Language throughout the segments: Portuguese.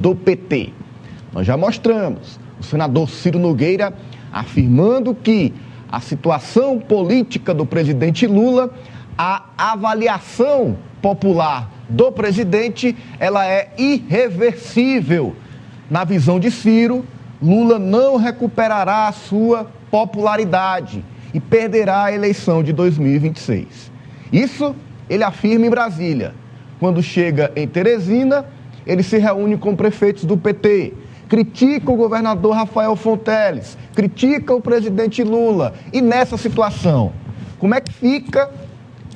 do PT. Nós já mostramos o senador Ciro Nogueira afirmando que a situação política do presidente Lula, a avaliação popular do presidente, ela é irreversível. Na visão de Ciro, Lula não recuperará a sua popularidade e perderá a eleição de 2026. Isso ele afirma em Brasília. Quando chega em Teresina, ele se reúne com prefeitos do PT, critica o governador Rafael Fonteles, critica o presidente Lula. E nessa situação, como é que fica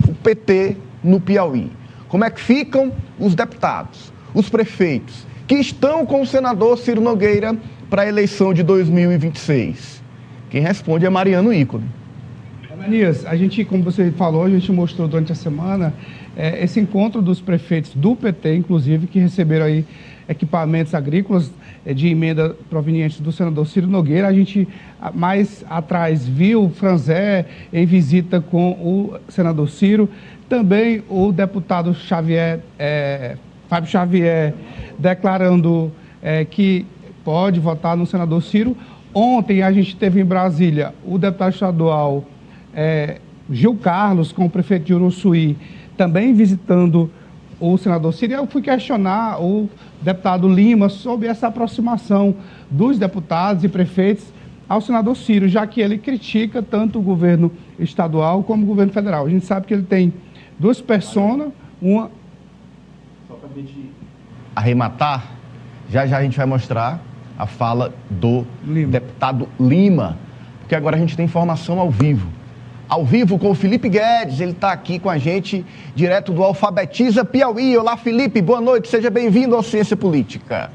o PT no Piauí? Como é que ficam os deputados, os prefeitos, que estão com o senador Ciro Nogueira para a eleição de 2026? Quem responde é Mariano Ícone. Ananias, a gente, como você falou, a gente mostrou durante a semana esse encontro dos prefeitos do PT, inclusive, que receberam aí equipamentos agrícolas de emenda provenientes do senador Ciro Nogueira. A gente, mais atrás, viu o Franzé em visita com o senador Ciro. Também o deputado Fábio Xavier, declarando que pode votar no senador Ciro. Ontem a gente teve em Brasília o deputado estadual Gil Carlos, com o prefeito de Uruçuí, também visitando o senador Ciro. Eu fui questionar o deputado Lima sobre essa aproximação dos deputados e prefeitos ao senador Ciro, já que ele critica tanto o governo estadual como o governo federal. A gente sabe que ele tem duas personas, uma... Só para a gente arrematar, já a gente vai mostrar a fala do deputado Lima, porque agora a gente tem informação ao vivo. Ao vivo com o Felipe Guedes, ele está aqui com a gente, direto do Alfabetiza Piauí. Olá, Felipe, boa noite, seja bem-vindo ao Ciência Política.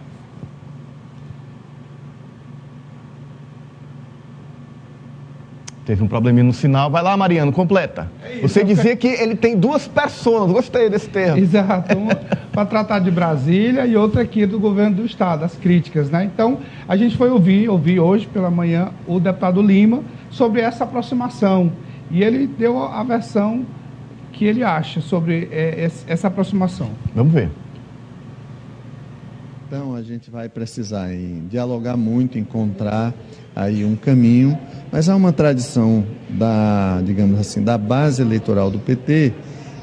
Teve um probleminha no sinal, vai lá, Mariano, completa. Você dizia que ele tem duas personas, gostei desse termo. Exato, uma para tratar de Brasília e outra aqui do governo do estado, as críticas, né? Então, a gente foi ouvir hoje pela manhã o deputado Lima sobre essa aproximação. E ele deu a versão que ele acha sobre essa aproximação. Vamos ver. Então, a gente vai precisar dialogar muito, encontrar aí um caminho, mas há uma tradição digamos assim, da base eleitoral do PT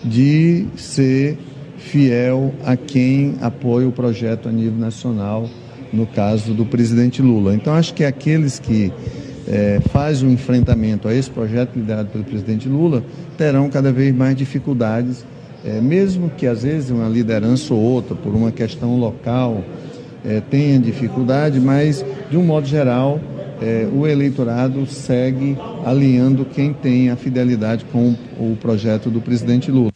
de ser fiel a quem apoia o projeto a nível nacional, no caso do presidente Lula. Então, acho que aqueles que faz um enfrentamento a esse projeto liderado pelo presidente Lula, terão cada vez mais dificuldades, mesmo que às vezes uma liderança ou outra, por uma questão local, tenha dificuldade, mas de um modo geral, o eleitorado segue alinhando quem tem a fidelidade com o projeto do presidente Lula.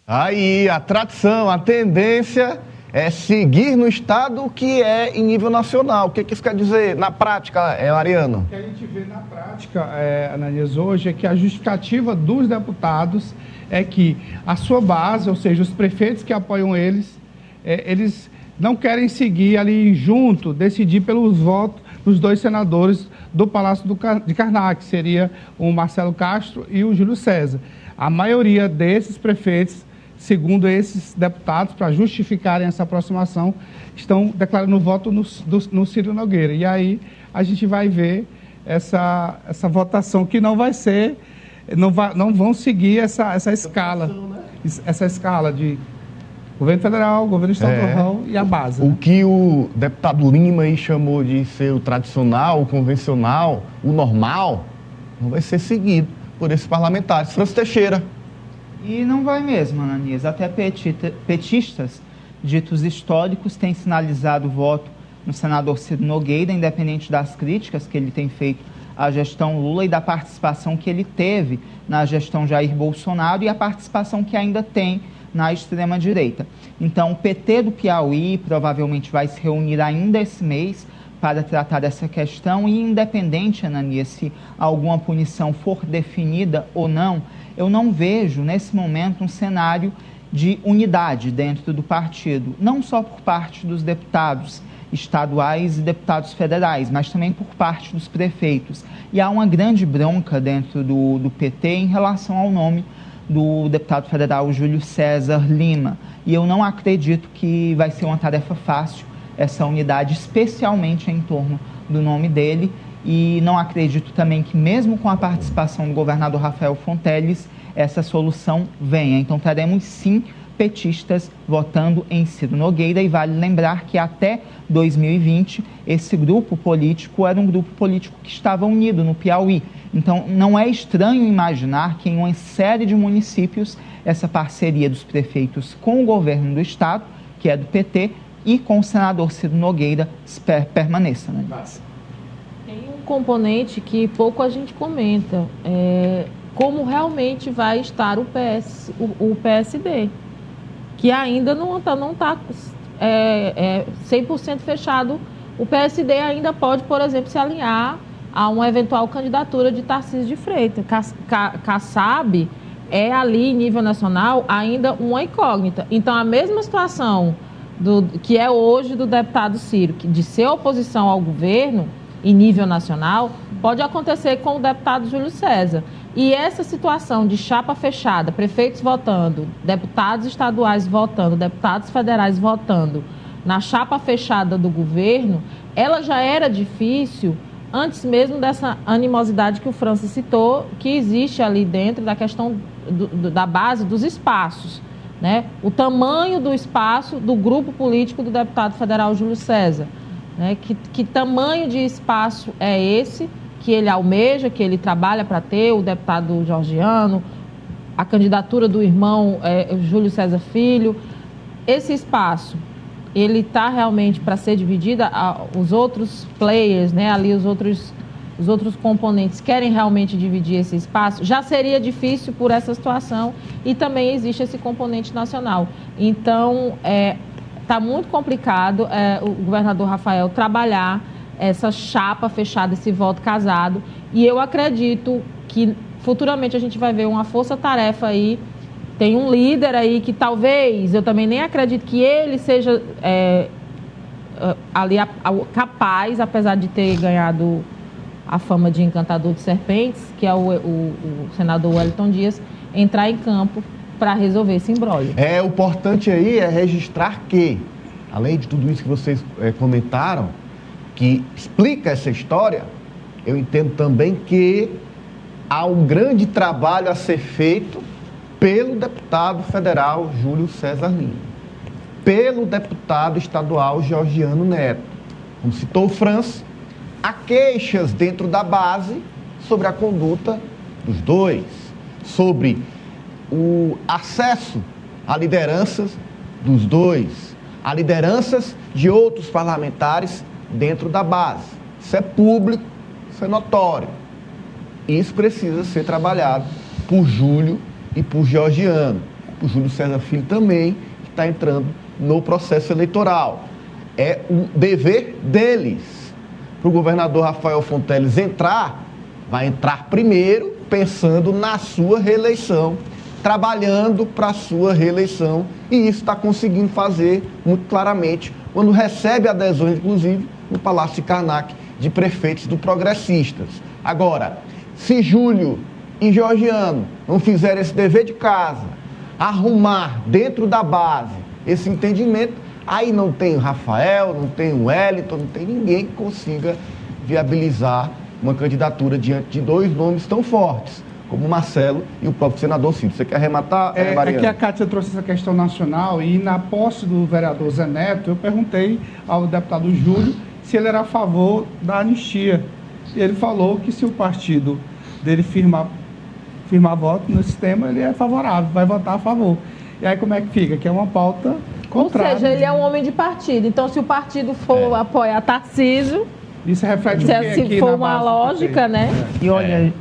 Aí, a tradição, a tendência é seguir no estado que é em nível nacional. O que isso quer dizer na prática, Mariano? O que a gente vê na prática, Ananias, hoje é que a justificativa dos deputados é que a sua base, ou seja, os prefeitos que apoiam eles, eles não querem seguir ali junto, decidir pelos votos dos dois senadores do Palácio de Karnak, que seria o Marcelo Castro e o Júlio César. A maioria desses prefeitos, segundo esses deputados, para justificarem essa aproximação, estão declarando voto no Ciro Nogueira. E aí a gente vai ver essa votação que não vai ser, não vão seguir essa escala, essa escala de governo federal, governo estadual e a base. O que o deputado Lima aí chamou de ser o tradicional, o convencional, o normal, não vai ser seguido por esses parlamentares. Francis Teixeira. E não vai mesmo, Ananias. Até petistas ditos históricos têm sinalizado o voto no senador Ciro Nogueira, independente das críticas que ele tem feito à gestão Lula e da participação que ele teve na gestão Jair Bolsonaro e a participação que ainda tem na extrema-direita. Então, o PT do Piauí provavelmente vai se reunir ainda esse mês para tratar dessa questão e, independente, Ananias, se alguma punição for definida ou não, eu não vejo, nesse momento, um cenário de unidade dentro do partido, não só por parte dos deputados estaduais e deputados federais, mas também por parte dos prefeitos. E há uma grande bronca dentro do PT em relação ao nome do deputado federal Júlio César Lima. E eu não acredito que vai ser uma tarefa fácil essa unidade, especialmente em torno do nome dele. E não acredito também que, mesmo com a participação do governador Rafael Fonteles, essa solução venha. Então, teremos sim petistas votando em Ciro Nogueira, e vale lembrar que até 2020 esse grupo político era um grupo político que estava unido no Piauí. Então, não é estranho imaginar que em uma série de municípios essa parceria dos prefeitos com o governo do estado, que é do PT, e com o senador Ciro Nogueira permaneça, né? Tem um componente que pouco a gente comenta, como realmente vai estar o PSD, que ainda não está 100% fechado. O PSD ainda pode, por exemplo, se alinhar a uma eventual candidatura de Tarcísio de Freitas. Kassab é ali, em nível nacional, ainda uma incógnita. Então, a mesma situação que é hoje do deputado Ciro, de ser oposição ao governo em nível nacional, pode acontecer com o deputado Júlio César. E essa situação de chapa fechada, prefeitos votando, deputados estaduais votando, deputados federais votando, na chapa fechada do governo, ela já era difícil antes mesmo dessa animosidade que o Francis citou, que existe ali dentro da questão da base dos espaços, né? O tamanho do espaço do grupo político do deputado federal Júlio César, né? Que tamanho de espaço é esse que ele almeja, que ele trabalha para ter, o deputado Georgiano, a candidatura do irmão Júlio César Filho. Esse espaço, ele está realmente para ser dividido, os outros players, né, ali os outros componentes querem realmente dividir esse espaço, já seria difícil por essa situação, e também existe esse componente nacional. Então, está muito complicado o governador Rafael trabalhar essa chapa fechada, esse voto casado, e eu acredito que futuramente a gente vai ver uma força-tarefa aí. Tem um líder aí que talvez, eu também nem acredito que ele seja ali capaz, apesar de ter ganhado a fama de encantador de serpentes, que é o senador Wellington Dias, entrar em campo para resolver esse imbróglio. O importante aí é registrar que, além de tudo isso que vocês comentaram, que explica essa história, eu entendo também que há um grande trabalho a ser feito pelo deputado federal Júlio César Lima, pelo deputado estadual Georgiano Neto. Como citou o Francis, há queixas dentro da base sobre a conduta dos dois, sobre o acesso a lideranças dos dois, a lideranças de outros parlamentares dentro da base. Isso é público, isso é notório. Isso precisa ser trabalhado por Júlio e por Georgiano, por Júlio César Filho também, que está entrando no processo eleitoral. É um dever deles. Para o governador Rafael Fonteles entrar, vai entrar primeiro pensando na sua reeleição, trabalhando para a sua reeleição, e isso está conseguindo fazer muito claramente quando recebe adesões, inclusive, no Palácio de Karnak, de prefeitos do Progressistas. Agora, se Júlio e Georgiano não fizerem esse dever de casa, arrumar dentro da base esse entendimento, aí não tem o Rafael, não tem o Wellington, não tem ninguém que consiga viabilizar uma candidatura diante de dois nomes tão fortes, como o Marcelo e o próprio senador Ciro. Você quer arrematar, Mariana? Aqui a Cátia trouxe essa questão nacional, e na posse do vereador Zé Neto, eu perguntei ao deputado Júlio se ele era a favor da anistia. E ele falou que se o partido dele firmar voto nesse tema, ele é favorável, vai votar a favor. E aí como é que fica? Que é uma pauta contrária. Ou seja, ele é um homem de partido. Então, se o partido for apoiar Tarcísio, isso reflete se for uma lógica, né? E olha,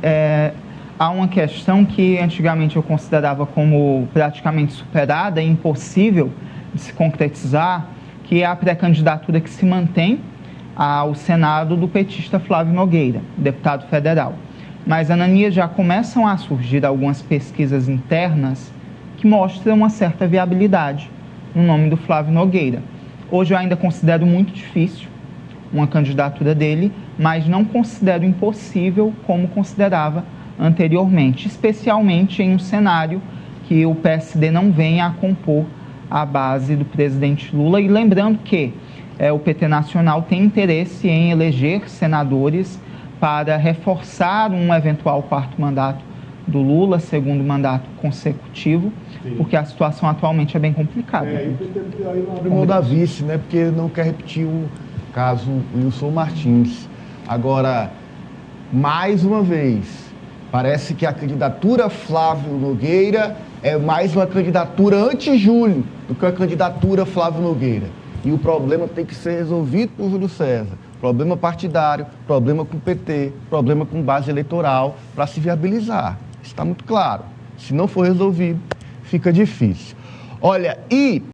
há uma questão que antigamente eu considerava como praticamente superada e impossível de se concretizar, que é a pré-candidatura que se mantém ao Senado do petista Flávio Nogueira, deputado federal. Mas, Ananias, já começam a surgir algumas pesquisas internas que mostram uma certa viabilidade no nome do Flávio Nogueira. Hoje eu ainda considero muito difícil uma candidatura dele, mas não considero impossível como considerava anteriormente, especialmente em um cenário que o PSD não venha a compor a base do presidente Lula. E lembrando que o PT Nacional tem interesse em eleger senadores para reforçar um eventual quarto mandato do Lula, segundo mandato consecutivo, sim, porque a situação atualmente é bem complicada. E o PT não abre mão da vice, né? Porque não quer repetir o caso Wilson Martins. Agora, mais uma vez, parece que a candidatura Flávio Nogueira é mais uma candidatura anti-Júlio do que a candidatura Flávio Nogueira. E o problema tem que ser resolvido por Júlio César. Problema partidário, problema com o PT, problema com base eleitoral, para se viabilizar. Está muito claro. Se não for resolvido, fica difícil. Olha,